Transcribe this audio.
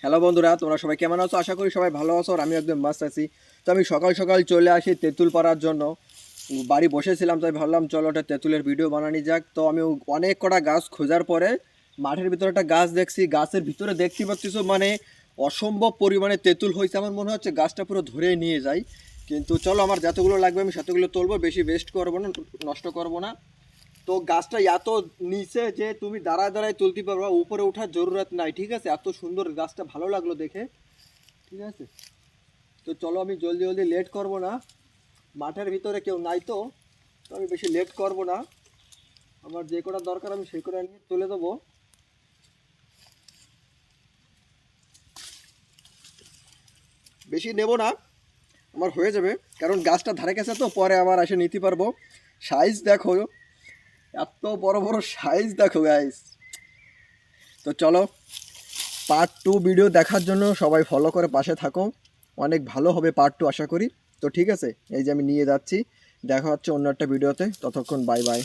Hello বন্ধুরা, তোমরা সবাই কেমন আছো? আশা করি সবাই ভালো আছো আর আমি একদম মাস্ত আছি। তো আমি সকাল সকাল চলে আসি তেঁতুল পাড়ার জন্য। বাড়ি বসেছিলাম, তাই ভাবলাম চলো একটা তেঁতুলের ভিডিও বানানি যাক। তো আমি অনেক কটা গাছ খোঁজার পরে মাঠের ভিতরে একটা গাছ দেখছি। গাছের ভিতরে দেখতে পাচ্ছি মানে অসম্ভব পরিমাণে তেঁতুল হয়েছে। আমার মনে হচ্ছে গাছটা পুরো ধরে নিয়ে যায়। কিন্তু চলো, আমার যতগুলো লাগবে আমি সেতগুলো তুলবো, বেশি ওয়েস্ট করবো না, নষ্ট করবো না। তো গাছটা এত নিচে যে তুমি দাঁড়ায় দাঁড়ায় তুলতে পারবা, উপরে ওঠার জরুরত নাই। ঠিক আছে, এত সুন্দর গাছটা, ভালো লাগলো দেখে। ঠিক আছে, তো চলো আমি জলদি জলদি লেট করব না। মাঠের ভিতরে কেউ নাই, তো তো আমি বেশি লেট করব না। আমার যে কটা দরকার আমি সেই কটা নিয়ে তুলে দেবো। বেশি নেব না, আমার হয়ে যাবে, কারণ গাছটা ধারে কাছে, তো পরে আবার এসে নিতে পারবো। সাইজ দেখো, এত বড় বড় সাইজ দেখো গাইস। তো চলো, পার্ট 2 ভিডিও দেখার জন্য সবাই ফলো করে পাশে থাকো। অনেক ভালো হবে পার্ট 2 আশা করি। তো ঠিক আছে, এই যে আমি নিয়ে যাচ্ছি। দেখা হচ্ছে অন্য একটা ভিডিওতে, ততক্ষণ বাই বাই।